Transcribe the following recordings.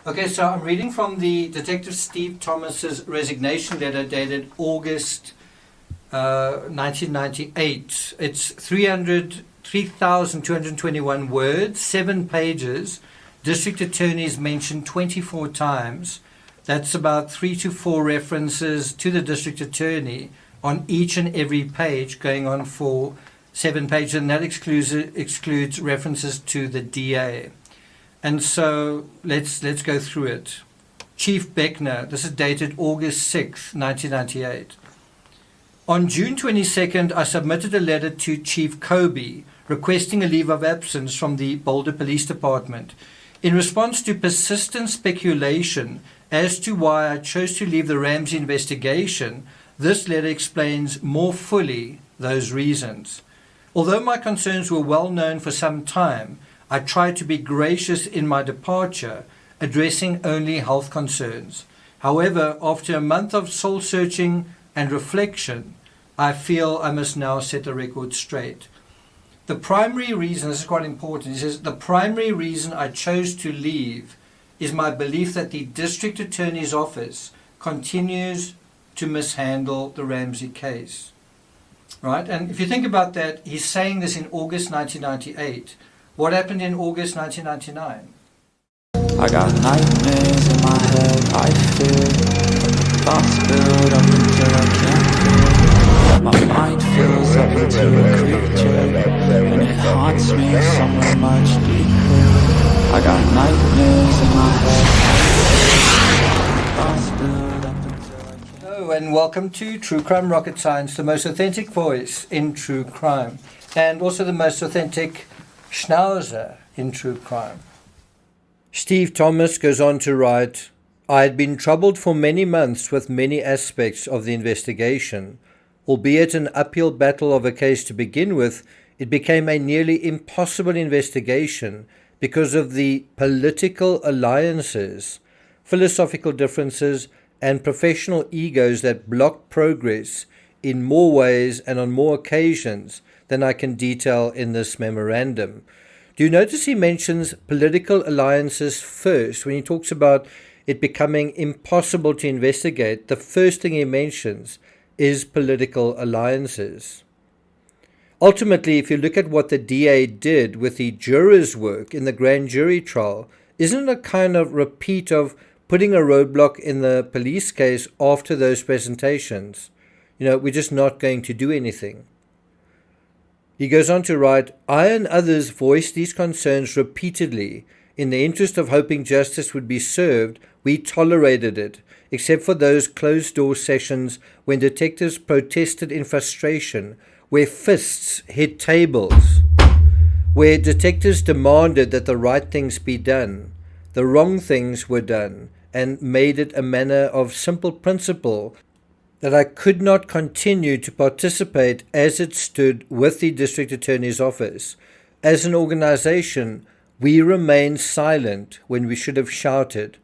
Okay, so I'm reading from the Detective Steve Thomas's resignation letter dated August 1998. It's 3,221 words, 7 pages. District attorneys mentioned 24 times. That's about 3 to 4 references to the district attorney on each and every page, going on for 7 pages, and that excludes references to the DA. And so let's go through it. Chief Beckner, this is dated August 6th, 1998. On June 22nd, I submitted a letter to Chief Kobe requesting a leave of absence from the Boulder Police Department. In response to persistent speculation as to why I chose to leave the Ramsey investigation, this letter explains more fully those reasons. Although my concerns were well known for some time, I tried to be gracious in my departure, addressing only health concerns. However, after a month of soul-searching and reflection, I feel I must now set the record straight. The primary reason, this is quite important, he says, the primary reason I chose to leave is my belief that the District Attorney's Office continues to mishandle the Ramsey case. Right? And if you think about that, he's saying this in August 1998. What happened in August 1999? I got nightmares in my head, I fear. Thoughts build up until I can't feel. My mind fills up into a creature, and it haunts me somewhere much deeper. I got nightmares in my head, thoughts build up until I can't. Hello and welcome to True Crime Rocket Science, the most authentic voice in true crime, and also the most authentic schnauzer in true crime. Steve Thomas goes on to write, I had been troubled for many months with many aspects of the investigation. Albeit an uphill battle of a case to begin with, it became a nearly impossible investigation because of the political alliances, philosophical differences, and professional egos that blocked progress in more ways and on more occasions than I can detail in this memorandum. Do you notice he mentions political alliances first? When he talks about it becoming impossible to investigate, the first thing he mentions is political alliances. Ultimately, if you look at what the DA did with the jurors' work in the grand jury trial, isn't it a kind of repeat of putting a roadblock in the police case after those presentations? We're just not going to do anything. He goes on to write, I and others voiced these concerns repeatedly. In the interest of hoping justice would be served, we tolerated it, except for those closed-door sessions when detectives protested in frustration, where fists hit tables, where detectives demanded that the right things be done, the wrong things were done, and made it a matter of simple principle that I could not continue to participate as it stood with the District Attorney's Office. As an organization, we remained silent when we should have shouted.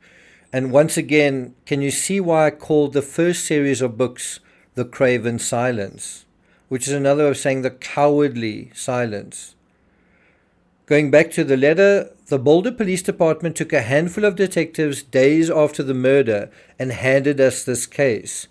And once again, can you see why I called the first series of books The CRAVEN Silence, which is another way of saying the cowardly silence? Going back to the letter, the Boulder Police Department took a handful of detectives days after the murder and handed us this case.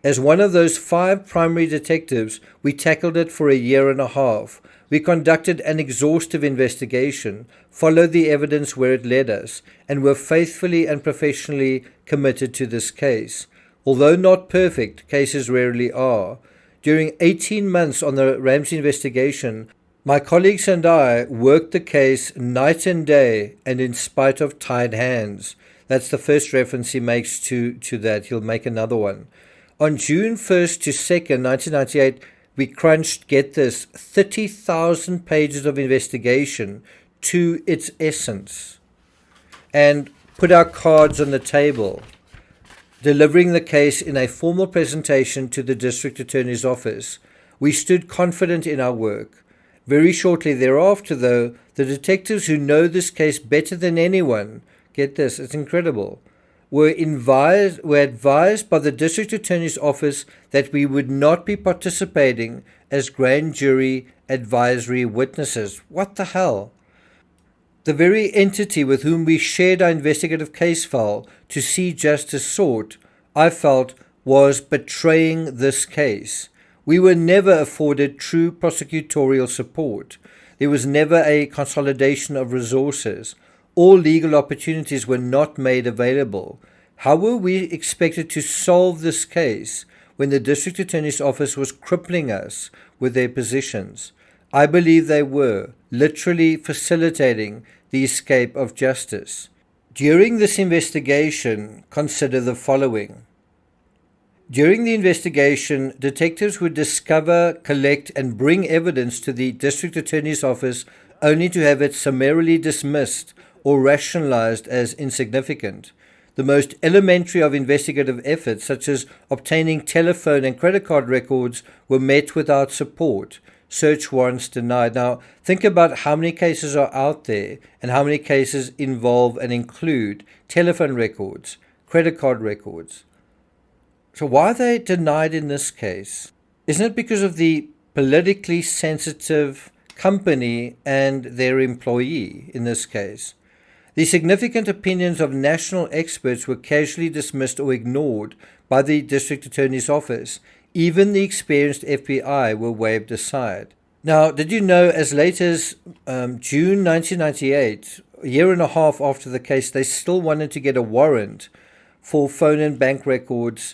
As one of those 5 primary detectives, we tackled it for a year and a half. We conducted an exhaustive investigation, followed the evidence where it led us, and were faithfully and professionally committed to this case. Although not perfect, cases rarely are. During 18 months on the Ramsey investigation, my colleagues and I worked the case night and day, and in spite of tied hands. That's the first reference he makes to that. He'll make another one. On June 1st to 2nd, 1998, we crunched, get this, 30,000 pages of investigation to its essence and put our cards on the table, delivering the case in a formal presentation to the District Attorney's Office. We stood confident in our work. Very shortly thereafter, though, the detectives who know this case better than anyone, get this, it's incredible, were advised by the District Attorney's Office that we would not be participating as grand jury advisory witnesses. What the hell? The very entity with whom we shared our investigative case file to see justice sought, I felt, was betraying this case. We were never afforded true prosecutorial support. There was never a consolidation of resources. All legal opportunities were not made available. How were we expected to solve this case when the District Attorney's Office was crippling us with their positions? I believe they were, literally facilitating the escape of justice. During this investigation, consider the following. During the investigation, detectives would discover, collect, and bring evidence to the District Attorney's Office only to have it summarily dismissed or rationalized as insignificant. The most elementary of investigative efforts, such as obtaining telephone and credit card records, were met without support. Search warrants denied. Now, think about how many cases are out there and how many cases involve and include telephone records, credit card records. So why are they denied in this case? Isn't it because of the politically sensitive company and their employee in this case? The significant opinions of national experts were casually dismissed or ignored by the District Attorney's Office. Even the experienced FBI were waved aside. Now, did you know as late as June 1998, a year and a half after the case, they still wanted to get a warrant for phone and bank records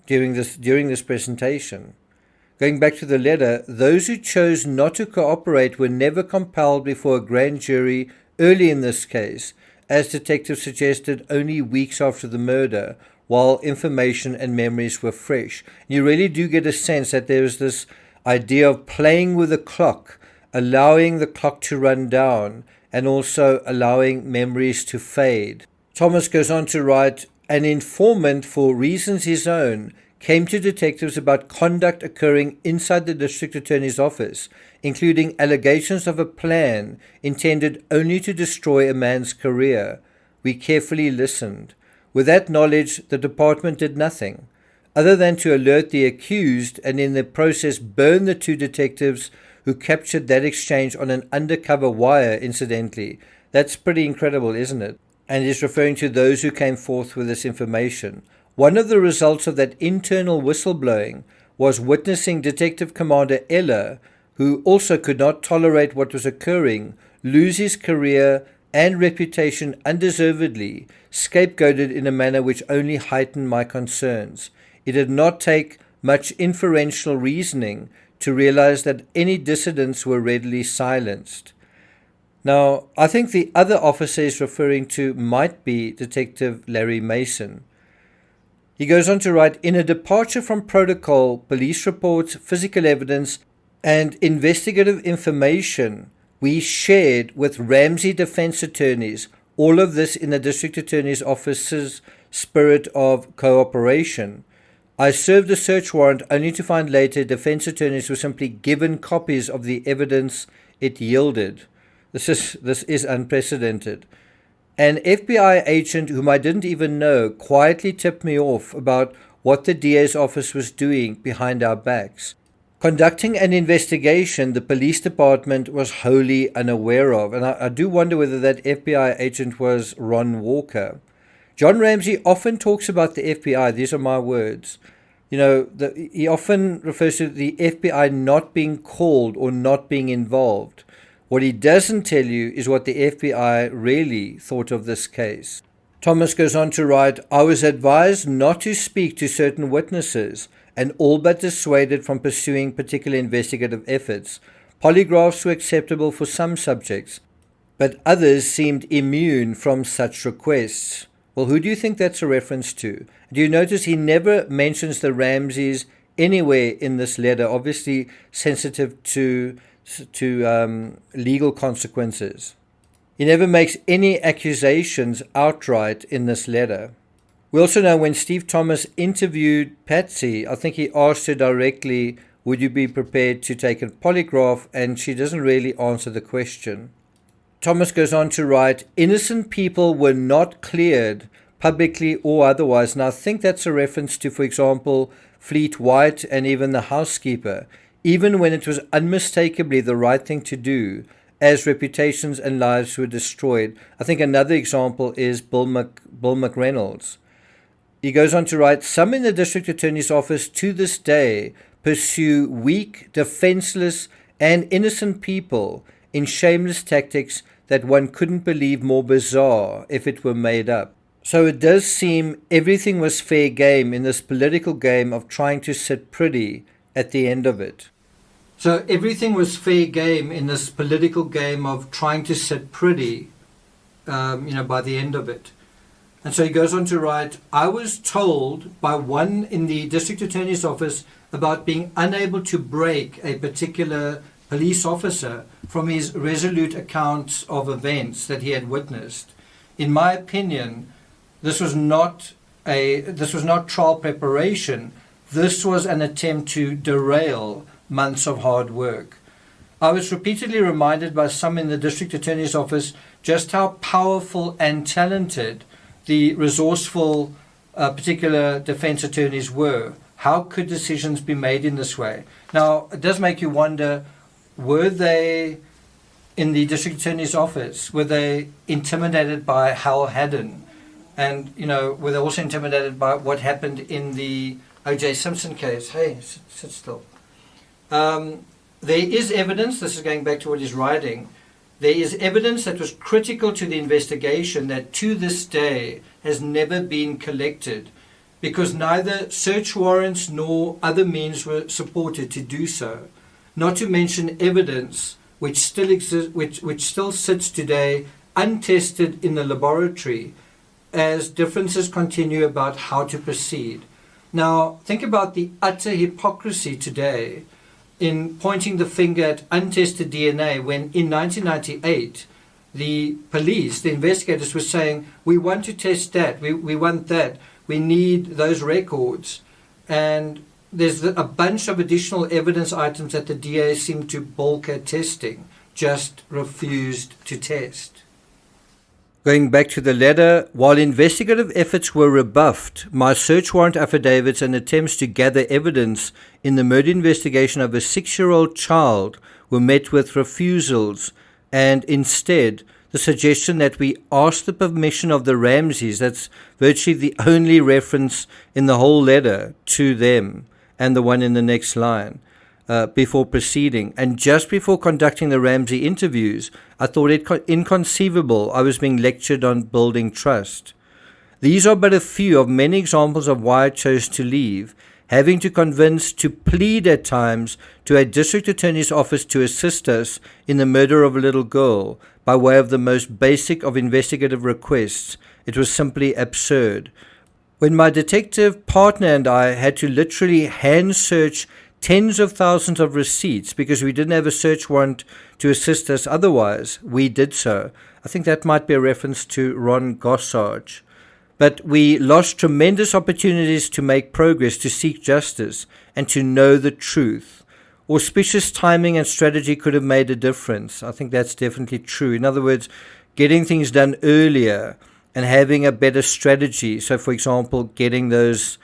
during this presentation? Going back to the letter, those who chose not to cooperate were never compelled before a grand jury early in this case, as detectives suggested only weeks after the murder, while information and memories were fresh. You really do get a sense that there is this idea of playing with the clock, allowing the clock to run down, and also allowing memories to fade. Thomas goes on to write, an informant, for reasons his own, came to detectives about conduct occurring inside the District Attorney's Office, including allegations of a plan intended only to destroy a man's career. We carefully listened. With that knowledge, the department did nothing, other than to alert the accused and in the process burn the two detectives who captured that exchange on an undercover wire, incidentally. That's pretty incredible, isn't it? And is referring to those who came forth with this information. One of the results of that internal whistleblowing was witnessing Detective Commander Eller, who also could not tolerate what was occurring, lose his career and reputation undeservedly, scapegoated in a manner which only heightened my concerns. It did not take much inferential reasoning to realize that any dissidents were readily silenced. Now, I think the other officer is referring to might be Detective Larry Mason. He goes on to write, in a departure from protocol, police reports, physical evidence, and investigative information we shared with Ramsey defense attorneys, all of this in the District Attorney's Office's spirit of cooperation. I served a search warrant only to find later defense attorneys were simply given copies of the evidence it yielded. This is unprecedented. An FBI agent whom I didn't even know quietly tipped me off about what the DA's office was doing behind our backs. Conducting an investigation the police department was wholly unaware of, and I do wonder whether that FBI agent was Ron Walker. John Ramsey often talks about the FBI, these are my words. You know, he often refers to the FBI not being called or not being involved. What he doesn't tell you is what the FBI really thought of this case. Thomas goes on to write, I was advised not to speak to certain witnesses and all but dissuaded from pursuing particular investigative efforts. Polygraphs were acceptable for some subjects, but others seemed immune from such requests. Well, who do you think that's a reference to? Do you notice he never mentions the Ramseys anywhere in this letter, obviously sensitive to legal consequences. He never makes any accusations outright in this letter. We also know when Steve Thomas interviewed Patsy, I think he asked her directly, would you be prepared to take a polygraph? And she doesn't really answer the question. Thomas goes on to write, innocent people were not cleared publicly or otherwise. And I think that's a reference to, for example, Fleet White and even the housekeeper. Even when it was unmistakably the right thing to do, as reputations and lives were destroyed. I think another example is Bill McReynolds. He goes on to write, some in the district attorney's office to this day pursue weak, defenseless, and innocent people in shameless tactics that one couldn't believe more bizarre if it were made up. So it does seem everything was fair game in this political game of trying to sit pretty at the end of it. So everything was fair game in this political game of trying to sit pretty, by the end of it. And so he goes on to write, I was told by one in the district attorney's office about being unable to break a particular police officer from his resolute accounts of events that he had witnessed. In my opinion, this was not trial preparation. This was an attempt to derail months of hard work. I was repeatedly reminded by some in the district attorney's office just how powerful and talented the resourceful particular defense attorneys were. How could decisions be made in this way? Now, it does make you wonder, were they in the district attorney's office, were they intimidated by Hal Haddon? And, were they also intimidated by what happened in the O.J. Simpson case? Hey, sit still. There is evidence, this is going back to what he's writing, there is evidence that was critical to the investigation that to this day has never been collected because neither search warrants nor other means were supported to do so. Not to mention evidence which still exists, which still sits today untested in the laboratory as differences continue about how to proceed. Now, think about the utter hypocrisy today in pointing the finger at untested DNA when in 1998 the police, the investigators were saying, we want to test that, we want that, we need those records. And there's a bunch of additional evidence items that the DA seemed to balk at testing, just refused to test. Going back to the letter, while investigative efforts were rebuffed, my search warrant affidavits and attempts to gather evidence in the murder investigation of a 6-year-old child were met with refusals, and instead the suggestion that we ask the permission of the Ramseys, that's virtually the only reference in the whole letter to them, and the one in the next line, before proceeding. And just before conducting the Ramsey interviews, I thought it inconceivable I was being lectured on building trust. These are but a few of many examples of why I chose to leave, having to convince, to plead at times, to a district attorney's office to assist us in the murder of a little girl by way of the most basic of investigative requests. It was simply absurd. When my detective partner and I had to literally hand search tens of thousands of receipts because we didn't have a search warrant to assist us otherwise, we did so. I think that might be a reference to Ron Gossage. But we lost tremendous opportunities to make progress, to seek justice, and to know the truth. Auspicious timing and strategy could have made a difference. I think that's definitely true. In other words, getting things done earlier and having a better strategy. So, for example, getting those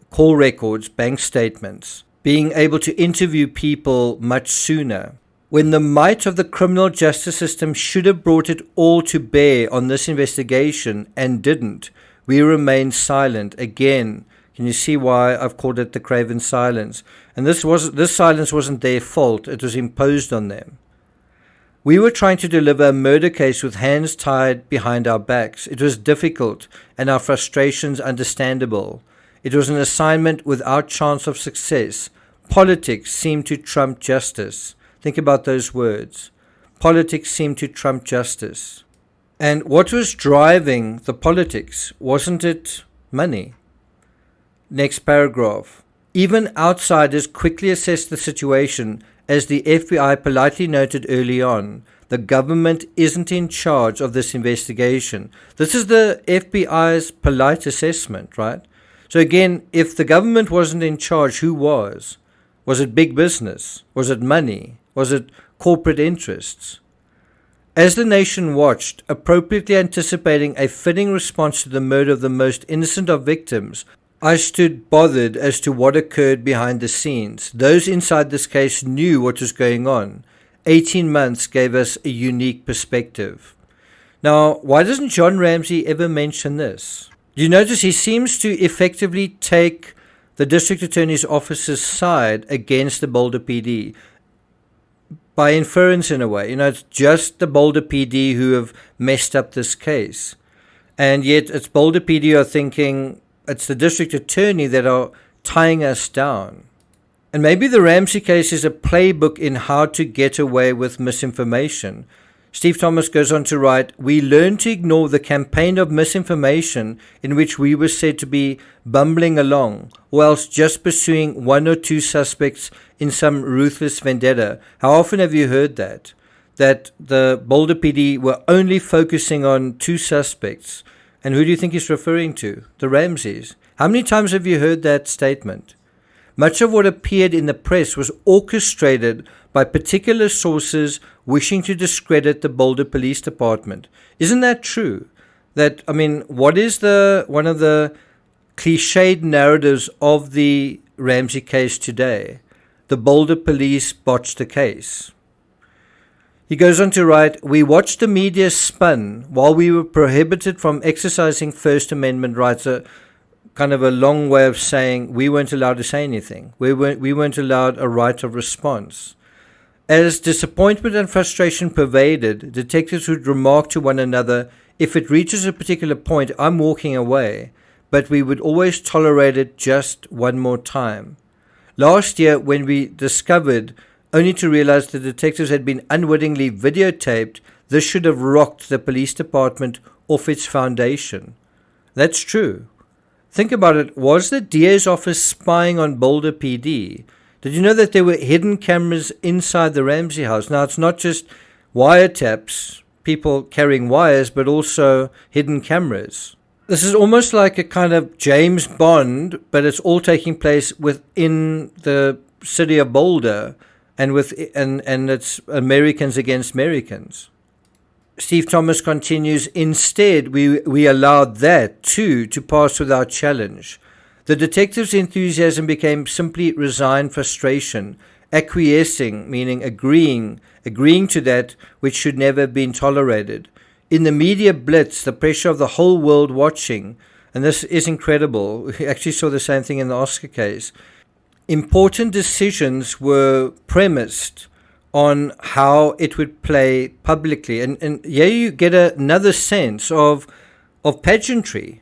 call records, bank statements, being able to interview people much sooner. When the might of the criminal justice system should have brought it all to bear on this investigation and didn't, we remained silent. Again, can you see why I've called it the CRAVEN silence? And this silence wasn't their fault, it was imposed on them. We were trying to deliver a murder case with hands tied behind our backs. It was difficult and our frustrations understandable. It was an assignment without chance of success. Politics seemed to trump justice. Think about those words. Politics seemed to trump justice. And what was driving the politics? Wasn't it money? Next paragraph. Even outsiders quickly assessed the situation, as the FBI politely noted early on. The government isn't in charge of this investigation. This is the FBI's polite assessment, right? So again, if the government wasn't in charge, who was? Was it big business? Was it money? Was it corporate interests? As the nation watched, appropriately anticipating a fitting response to the murder of the most innocent of victims, I stood bothered as to what occurred behind the scenes. Those inside this case knew what was going on, 18 months gave us a unique perspective. Now, why doesn't John Ramsey ever mention this? You notice he seems to effectively take the district attorney's office's side against the Boulder PD by inference in a way. It's just the Boulder PD who have messed up this case. And yet it's Boulder PD are thinking it's the district attorney that are tying us down. And maybe the Ramsey case is a playbook in how to get away with misinformation. Steve Thomas goes on to write, "We learned to ignore the campaign of misinformation in which we were said to be bumbling along, or else just pursuing one or two suspects in some ruthless vendetta." How often have you heard that? That the Boulder PD were only focusing on two suspects. And who do you think he's referring to? The Ramseys. How many times have you heard that statement? Much of what appeared in the press was orchestrated by particular sources wishing to discredit the Boulder Police Department. Isn't that true? What is one of the cliched narratives of the Ramsey case today? The Boulder police botched the case. He goes on to write, "We watched the media spun while we were prohibited from exercising First Amendment rights." Kind of a long way of saying we weren't allowed to say anything. We weren't allowed a right of response. As disappointment and frustration pervaded, detectives would remark to one another, "If it reaches a particular point, I'm walking away," but we would always tolerate it just one more time. Last year, when we discovered, only to realize the detectives had been unwittingly videotaped, this should have rocked the police department off its foundation. That's true. Think about it. Was the DA's office spying on Boulder PD? Did you know that there were hidden cameras inside the Ramsey house? Now, it's not just wiretaps, people carrying wires, but also hidden cameras. This is almost like a kind of James Bond, but it's all taking place within the city of Boulder, and it's Americans against Americans. Steve Thomas continues, "Instead, we allowed that, too, to pass without challenge. The detectives' enthusiasm became simply resigned frustration, acquiescing, meaning agreeing to that which should never have been tolerated. In the media blitz, the pressure of the whole world watching," and this is incredible, we actually saw the same thing in the Oscar case, "important decisions were premised on how it would play publicly." And here you get another sense of pageantry.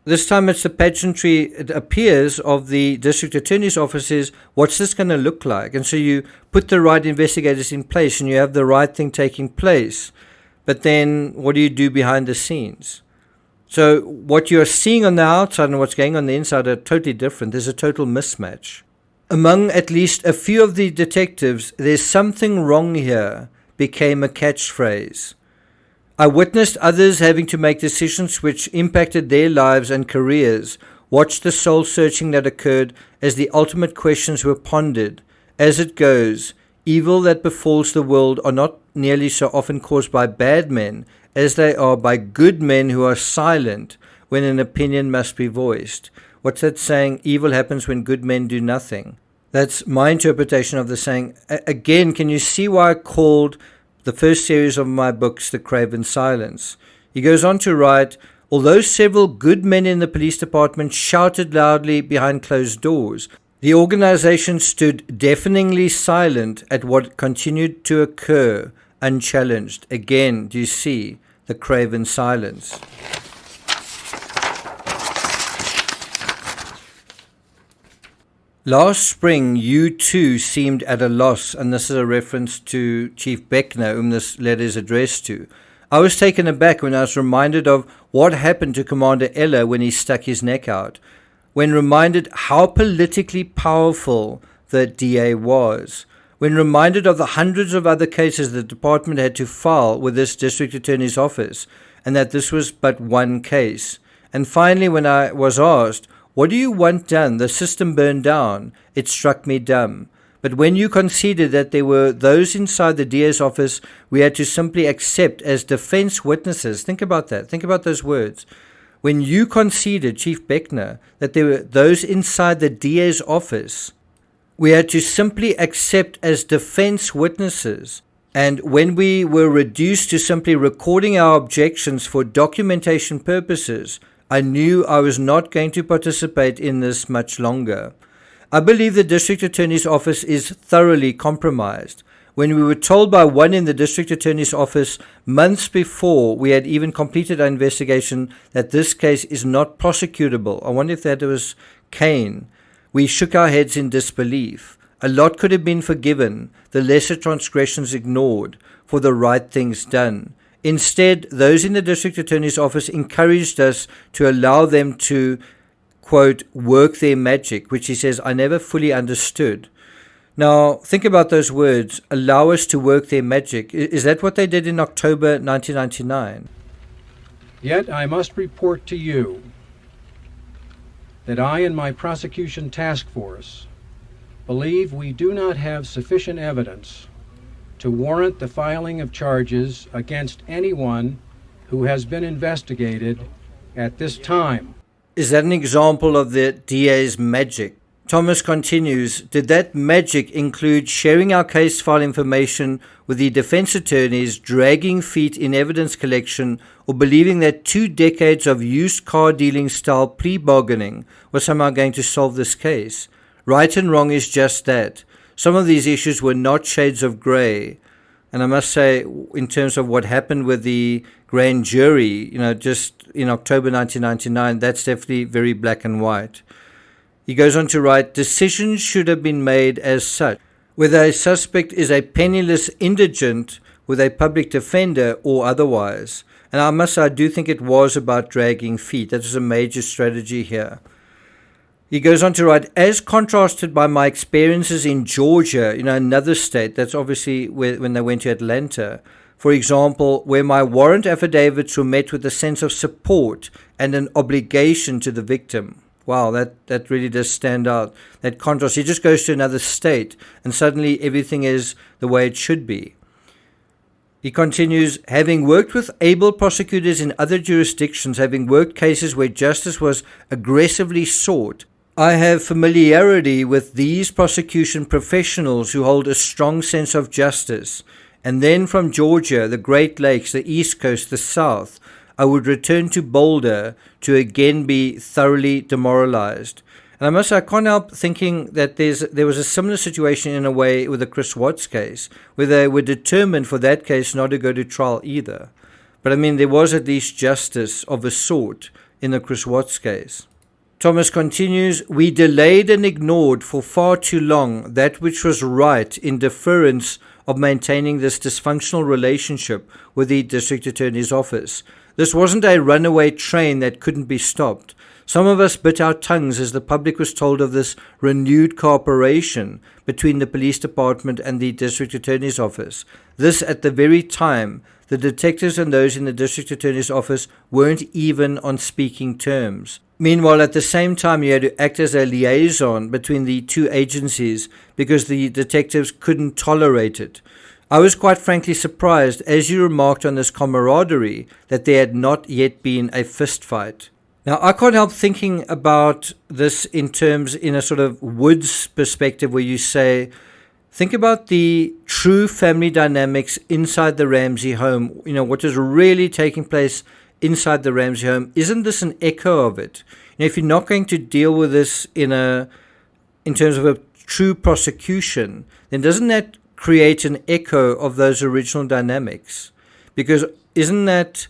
This time it's the pageantry, it appears, of the district attorney's offices. What's this going to look like? And so you put the right investigators in place and you have the right thing taking place. But then what do you do behind the scenes? So what you're seeing on the outside and what's going on the inside are totally different. There's a total mismatch. Among at least a few of the detectives, "There's something wrong here," became a catchphrase. I witnessed others having to make decisions which impacted their lives and careers, watched the soul-searching that occurred as the ultimate questions were pondered. As it goes, evil that befalls the world are not nearly so often caused by bad men as they are by good men who are silent when an opinion must be voiced. What's that saying? Evil happens when good men do nothing. That's my interpretation of the saying. Again, can you see why I called the first series of my books The CRAVEN Silence? He goes on to write, "Although several good men in the police department shouted loudly behind closed doors, the organization stood deafeningly silent at what continued to occur unchallenged." Again, do you see the CRAVEN silence? Last spring, you too seemed at a loss, and this is a reference to Chief Beckner, whom this letter is addressed to. I was taken aback when I was reminded of what happened to Commander Eller when he stuck his neck out, when reminded how politically powerful the DA was, when reminded of the hundreds of other cases the department had to file with this district attorney's office, and that this was but one case. And finally, when I was asked, "What do you want done? The system burned down," it struck me dumb. But when you conceded that there were those inside the DA's office we had to simply accept as defense witnesses, think about that, think about those words. When you conceded, Chief Beckner, that there were those inside the DA's office We had to simply accept as defense witnesses. And when we were reduced to simply recording our objections for documentation purposes, I knew I was not going to participate in this much longer. I believe the District Attorney's Office is thoroughly compromised. When we were told by one in the District Attorney's Office months before we had even completed our investigation that this case is not prosecutable, I wonder if that was Kane, we shook our heads in disbelief. A lot could have been forgiven, the lesser transgressions ignored, for the right things done. Instead, those in the District Attorney's Office encouraged us to allow them to, quote, work their magic, which he says I never fully understood. Now, think about those words, allow us to work their magic. Is that what they did in October 1999? Yet I must report to you that I and my prosecution task force believe we do not have sufficient evidence to warrant the filing of charges against anyone who has been investigated at this time. Is that an example of the DA's magic? Thomas continues, did that magic include sharing our case file information with the defense attorneys, dragging feet in evidence collection, or believing that 2 decades of used car dealing style pre-bargaining was somehow going to solve this case? Right and wrong is just that. Some of these issues were not shades of grey. And I must say, in terms of what happened with the grand jury, just in October 1999, that's definitely very black and white. He goes on to write, decisions should have been made as such. Whether a suspect is a penniless indigent with a public defender or otherwise. And I do think it was about dragging feet. That was a major strategy here. He goes on to write, as contrasted by my experiences in Georgia, another state, that's obviously when they went to Atlanta, for example, where my warrant affidavits were met with a sense of support and an obligation to the victim. Wow, that really does stand out. That contrast. He just goes to another state and suddenly everything is the way it should be. He continues, having worked with able prosecutors in other jurisdictions, having worked cases where justice was aggressively sought, I have familiarity with these prosecution professionals who hold a strong sense of justice. And then from Georgia, the Great Lakes, the East Coast, the South, I would return to Boulder to again be thoroughly demoralized. And I can't help thinking that there was a similar situation in a way with the Chris Watts case, where they were determined for that case not to go to trial either. But there was at least justice of a sort in the Chris Watts case. Thomas continues, we delayed and ignored for far too long that which was right in deference of maintaining this dysfunctional relationship with the District Attorney's Office. This wasn't a runaway train that couldn't be stopped. Some of us bit our tongues as the public was told of this renewed cooperation between the police department and the District Attorney's Office. This at the very time the detectives and those in the District Attorney's Office weren't even on speaking terms. Meanwhile, at the same time, you had to act as a liaison between the two agencies because the detectives couldn't tolerate it. I was quite frankly surprised, as you remarked on this camaraderie, that there had not yet been a fist fight. Now, I can't help thinking about this in a sort of Woods perspective where you say, think about the true family dynamics inside the Ramsey home, what is really taking place inside the Ramsey home. Isn't this an echo of it? If you're not going to deal with this in terms of a true prosecution, then doesn't that create an echo of those original dynamics? Because isn't that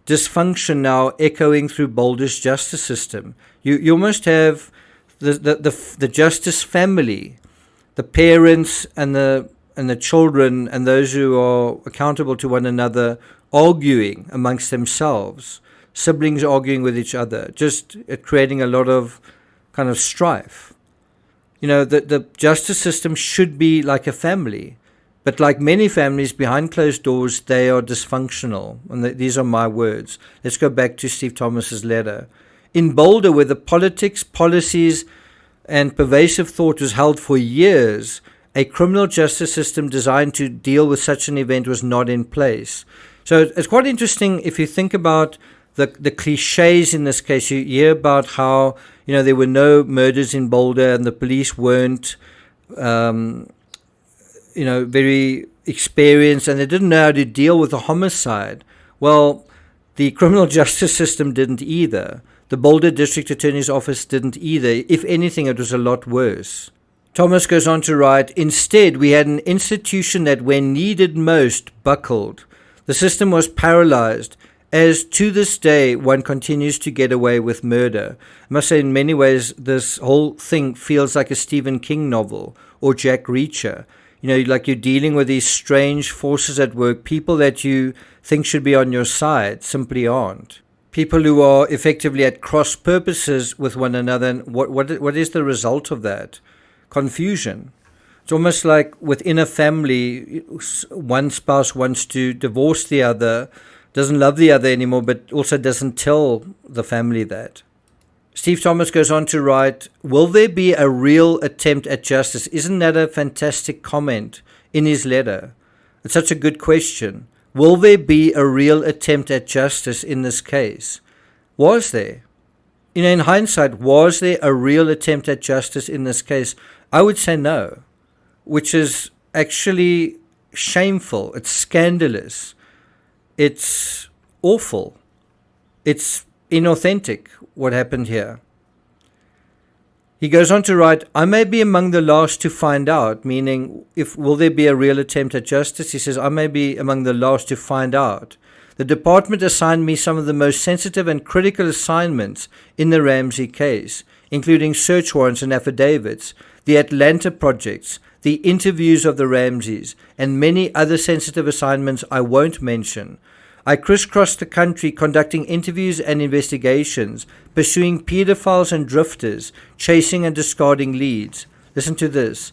dysfunction now echoing through Boulder's justice system? You almost have the justice family, the parents and the children and those who are accountable to one another arguing amongst themselves, siblings arguing with each other, just creating a lot of kind of strife. The justice system should be like a family, but like many families behind closed doors, they are dysfunctional. And these are my words. Let's go back to Steve Thomas's letter. In Boulder, where the politics, policies, and pervasive thought was held for years, a criminal justice system designed to deal with such an event was not in place. So it's quite interesting if you think about the cliches in this case. You hear about how there were no murders in Boulder and the police weren't very experienced, and they didn't know how to deal with a homicide. Well, the criminal justice system didn't either. The Boulder District Attorney's Office didn't either. If anything, it was a lot worse. Thomas goes on to write, instead, we had an institution that when needed most buckled. The system was paralyzed, as to this day one continues to get away with murder. I must say, in many ways, this whole thing feels like a Stephen King novel or Jack Reacher. Like you're dealing with these strange forces at work, people that you think should be on your side simply aren't. People who are effectively at cross purposes with one another. And what is the result of that? Confusion. It's almost like within a family, one spouse wants to divorce the other, doesn't love the other anymore, but also doesn't tell the family that. Steve Thomas goes on to write, will there be a real attempt at justice? Isn't that a fantastic comment in his letter? It's such a good question. Will there be a real attempt at justice in this case? Was there? In hindsight, was there a real attempt at justice in this case? I would say no, which is actually shameful. It's scandalous. It's awful. It's inauthentic, what happened here. He goes on to write, I may be among the last to find out, meaning will there be a real attempt at justice? He says, I may be among the last to find out. The department assigned me some of the most sensitive and critical assignments in the Ramsey case, including search warrants and affidavits, the Atlanta projects, the interviews of the Ramseys, and many other sensitive assignments I won't mention. I crisscrossed the country conducting interviews and investigations, pursuing pedophiles and drifters, chasing and discarding leads. Listen to this.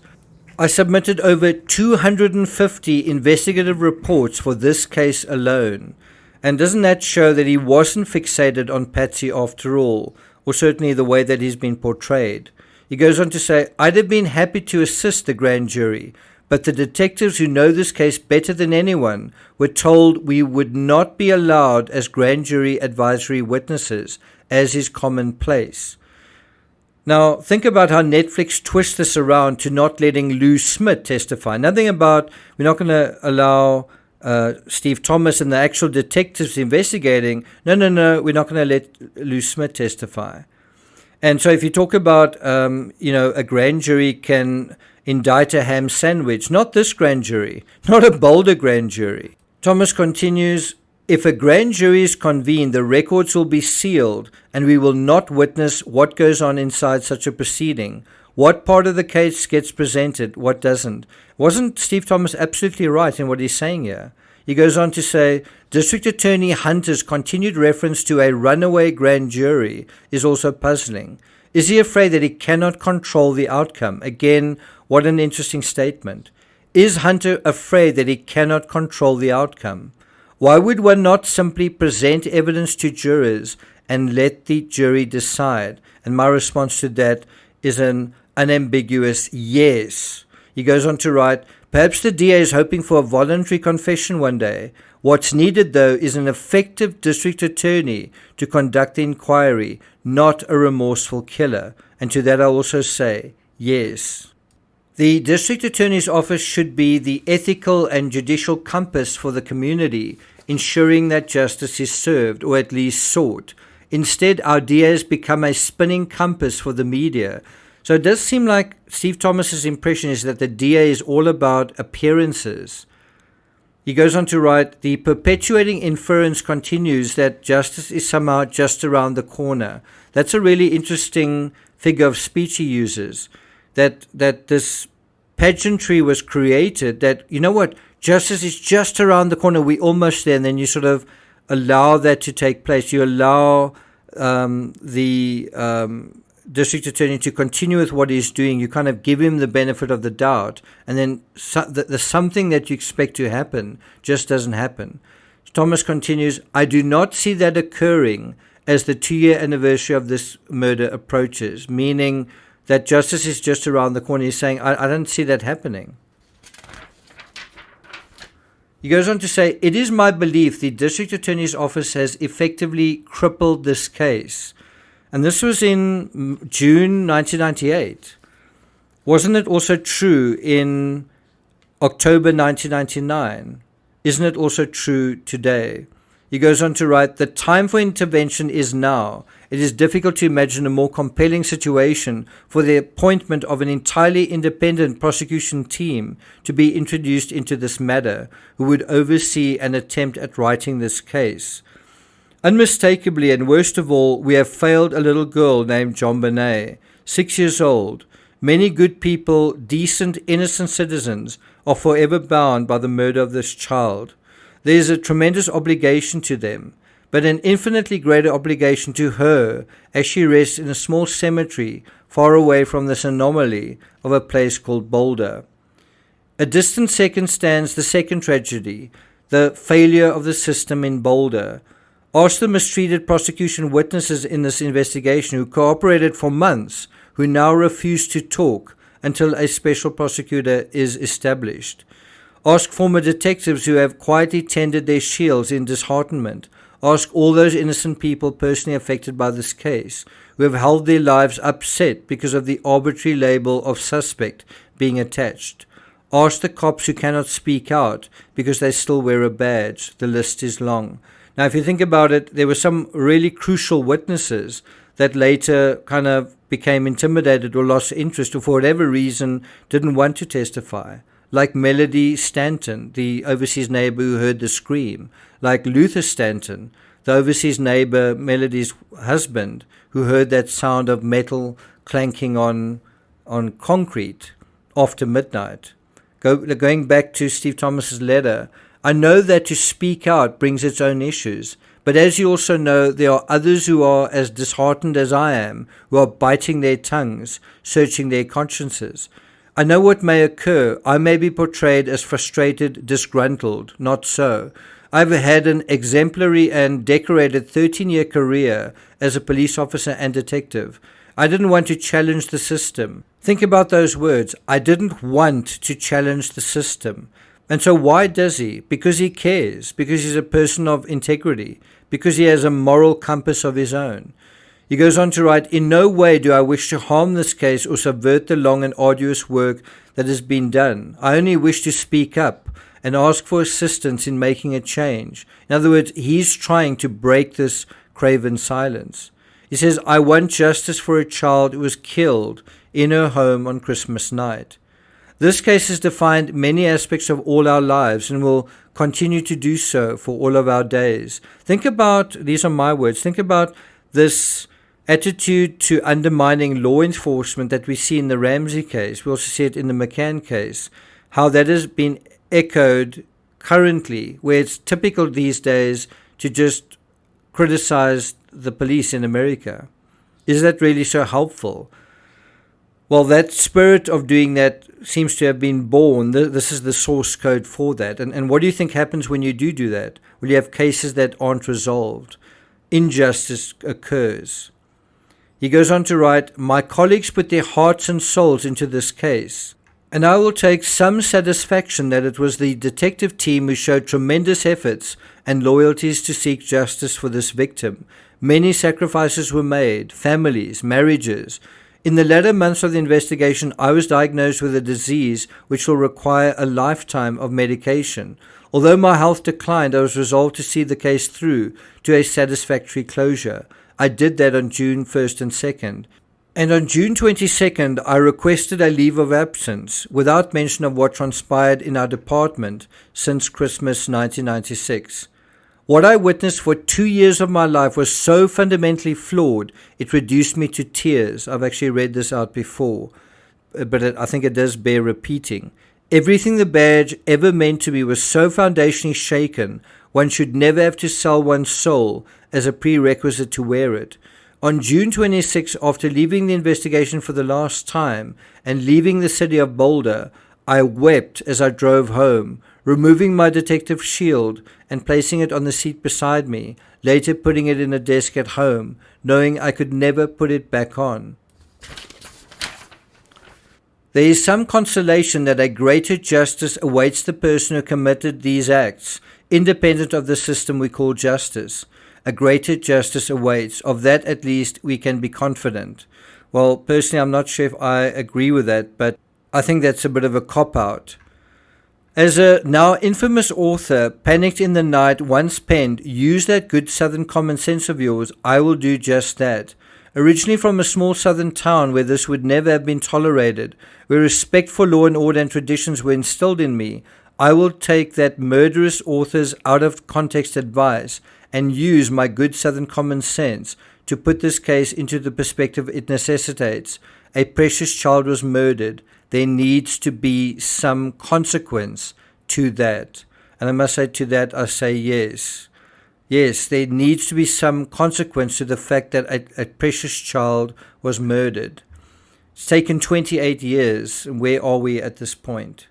I submitted over 250 investigative reports for this case alone. And doesn't that show that he wasn't fixated on Patsy after all, or certainly the way that he's been portrayed? He goes on to say, I'd have been happy to assist the grand jury, but the detectives who know this case better than anyone were told we would not be allowed as grand jury advisory witnesses, as is commonplace. Now, think about how Netflix twists this around to not letting Lou Smith testify. Nothing about, we're not going to allow Steve Thomas and the actual detectives investigating. No, we're not going to let Lou Smith testify. And so if you talk about, a grand jury can indict a ham sandwich, not this grand jury, not a Boulder grand jury. Thomas continues, if a grand jury is convened, the records will be sealed and we will not witness what goes on inside such a proceeding. What part of the case gets presented, what doesn't? Wasn't Steve Thomas absolutely right in what he's saying here? He goes on to say, District Attorney Hunter's continued reference to a runaway grand jury is also puzzling. Is he afraid that he cannot control the outcome? Again, what an interesting statement. Is Hunter afraid that he cannot control the outcome? Why would one not simply present evidence to jurors and let the jury decide? And my response to that is an unambiguous yes. He goes on to write, perhaps the DA is hoping for a voluntary confession one day. What's needed, though, is an effective district attorney to conduct the inquiry, not a remorseful killer. And to that I also say, yes. The district attorney's office should be the ethical and judicial compass for the community, ensuring that justice is served, or at least sought. Instead, our DA has become a spinning compass for the media. So it does seem like Steve Thomas's impression is that the DA is all about appearances. He goes on to write, the perpetuating inference continues that justice is somehow just around the corner. That's a really interesting figure of speech he uses, that this pageantry was created, that, you know what, justice is just around the corner, we're almost there, and then you sort of allow that to take place. You allow the district attorney to continue with what he's doing. You kind of give him the benefit of the doubt, and then the something that you expect to happen just doesn't happen. Thomas continues, I do not see that occurring as the 2-year anniversary of this murder approaches, meaning that justice is just around the corner. He's saying, I don't see that happening. He goes on to say, it is my belief the district attorney's office has effectively crippled this case. And this was in June 1998. Wasn't it also true in October 1999? Isn't it also true today? He goes on to write, the time for intervention is now. It is difficult to imagine a more compelling situation for the appointment of an entirely independent prosecution team to be introduced into this matter, who would oversee an attempt at writing this case. Unmistakably, and worst of all, we have failed a little girl named JONBENET, 6 years old. Many good people, decent, innocent citizens, are forever bound by the murder of this child. There is a tremendous obligation to them, but an infinitely greater obligation to her as she rests in a small cemetery far away from this anomaly of a place called Boulder. A distant second stands the second tragedy, the failure of the system in Boulder. Ask the mistreated prosecution witnesses in this investigation who cooperated for months, who now refuse to talk until a special prosecutor is established. Ask former detectives who have quietly tendered their shields in disheartenment. Ask all those innocent people personally affected by this case, who have held their lives upset because of the arbitrary label of suspect being attached. Ask the cops who cannot speak out because they still wear a badge. The list is long. Now, if you think about it, there were some really crucial witnesses that later kind of became intimidated or lost interest or for whatever reason didn't want to testify. Like Melody Stanton, the overseas neighbor who heard the scream. Like Luther Stanton, the overseas neighbor, Melody's husband, who heard that sound of metal clanking on concrete after midnight. Going back to Steve Thomas's letter, I know that to speak out brings its own issues, but as you also know, there are others who are as disheartened as I am, who are biting their tongues, searching their consciences. I know what may occur. I may be portrayed as frustrated, disgruntled. Not so. I've had an exemplary and decorated 13-year career as a police officer and detective. I didn't want to challenge the system. Think about those words. I didn't want to challenge the system. And so why does he? Because he cares. Because he's a person of integrity. Because he has a moral compass of his own. He goes on to write, in no way do I wish to harm this case or subvert the long and arduous work that has been done. I only wish to speak up and ask for assistance in making a change. In other words, he's trying to break this CRAVEN silence. He says, I want justice for a child who was killed in her home on Christmas night. This case has defined many aspects of all our lives and will continue to do so for all of our days. Think about, these are my words, think about this attitude to undermining law enforcement that we see in the Ramsey case. We also see it in the McCann case, how that has been echoed currently, where it's typical these days to just criticize the police in America. Is that really so helpful? Well, that spirit of doing that seems to have been born. This is the source code for that. And what do you think happens when you do that? Well, you have cases that aren't resolved. Injustice occurs. He goes on to write, my colleagues put their hearts and souls into this case, and I will take some satisfaction that it was the detective team who showed tremendous efforts and loyalties to seek justice for this victim. Many sacrifices were made, families, marriages. In the latter months of the investigation, I was diagnosed with a disease which will require a lifetime of medication. Although my health declined, I was resolved to see the case through to a satisfactory closure. I did that on June 1st and 2nd. And on June 22nd, I requested a leave of absence without mention of what transpired in our department since Christmas 1996. What I witnessed for 2 years of my life was so fundamentally flawed, it reduced me to tears. I've actually read this out before, but I think it does bear repeating. Everything the badge ever meant to me was so foundationally shaken, one should never have to sell one's soul as a prerequisite to wear it. On June 26, after leaving the investigation for the last time and leaving the city of Boulder, I wept as I drove home, removing my detective shield and placing it on the seat beside me, later putting it in a desk at home, knowing I could never put it back on. There is some consolation that a greater justice awaits the person who committed these acts, independent of the system we call justice. A greater justice awaits. Of that, at least, we can be confident. Well, personally, I'm not sure if I agree with that, but I think that's a bit of a cop-out. As a now infamous author, Panicked in the Night once penned, use that good southern common sense of yours, I will do just that. Originally from a small southern town where this would never have been tolerated, where respect for law and order and traditions were instilled in me, I will take that murderous author's out of context advice and use my good southern common sense to put this case into the perspective it necessitates. A precious child was murdered. There needs to be some consequence to that. And I must say to that, I say yes. Yes, there needs to be some consequence to the fact that a precious child was murdered. It's taken 28 years. Where are we at this point?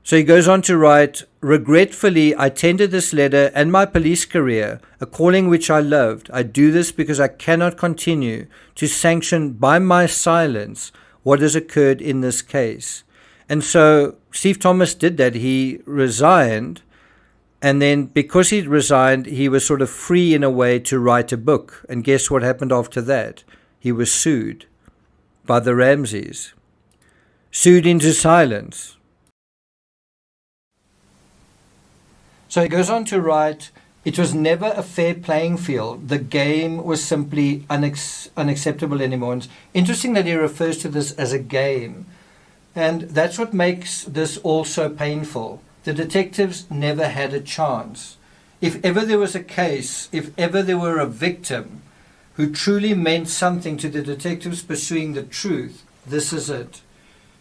So he goes on to write, regretfully, I tendered this letter and my police career, a calling which I loved. I do this because I cannot continue to sanction by my silence what has occurred in this case. And so Steve Thomas did that. He resigned. And then because he resigned, he was sort of free in a way to write a book. And guess what happened after that? He was sued by the Ramseys. Sued into silence. So he goes on to write, it was never a fair playing field. The game was simply unacceptable anymore. And it's interesting that he refers to this as a game. And that's what makes this all so painful. The detectives never had a chance. If ever there was a case, if ever there were a victim who truly meant something to the detectives pursuing the truth, this is it.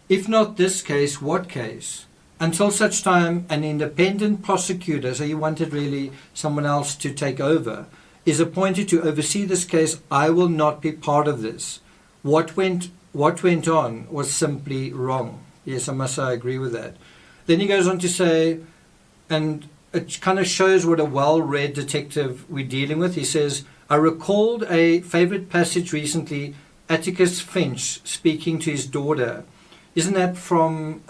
If not this case, what case? Until such time an independent prosecutor, so he wanted really someone else to take over, is appointed to oversee this case, I will not be part of this. What went on was simply wrong. Yes, I must say I agree with that. Then he goes on to say, and it kind of shows what a well-read detective we're dealing with. He says, I recalled a favorite passage recently, Atticus Finch speaking to his daughter. Isn't that from,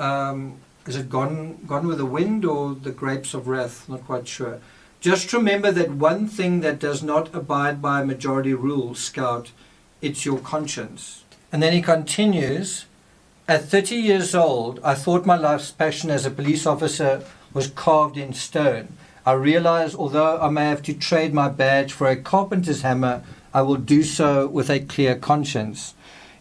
is it Gone with the Wind or The Grapes of Wrath? Not quite sure. Just remember that one thing that does not abide by majority rule, Scout, it's your conscience. And then he continues, at 30 years old, I thought my life's passion as a police officer was carved in stone. I realized although I may have to trade my badge for a carpenter's hammer, I will do so with a clear conscience.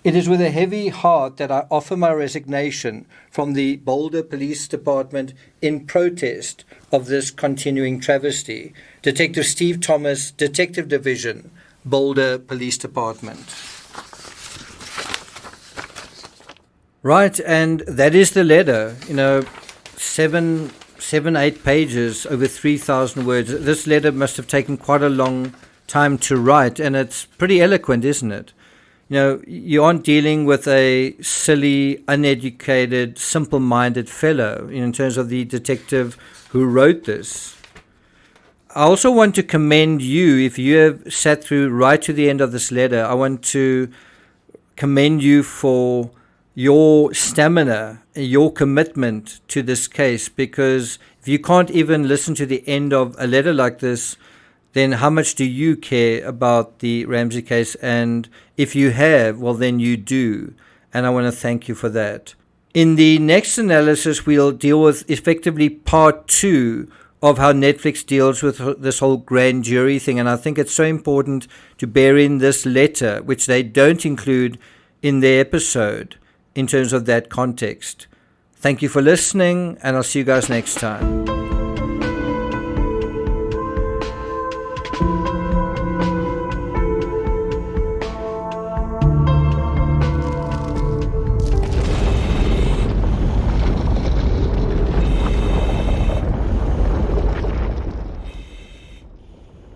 It is with a heavy heart that I offer my resignation from the Boulder Police Department in protest of this continuing travesty. Detective Steve Thomas, Detective Division, Boulder Police Department. Right, and that is the letter. 8 pages, over 3,000 words. This letter must have taken quite a long time to write, and it's pretty eloquent, isn't it? You aren't dealing with a silly, uneducated, simple-minded fellow in terms of the detective who wrote this. I also want to commend you, if you have sat through right to the end of this letter, I want to commend you for your stamina, your commitment to this case, because if you can't even listen to the end of a letter like this, then how much do you care about the Ramsey case? And if you have, well, then you do. And I want to thank you for that. In the next analysis, we'll deal with effectively part 2 of how Netflix deals with this whole grand jury thing. And I think it's so important to bear in this letter, which they don't include in their episode, in terms of that context. Thank you for listening, and I'll see you guys next time.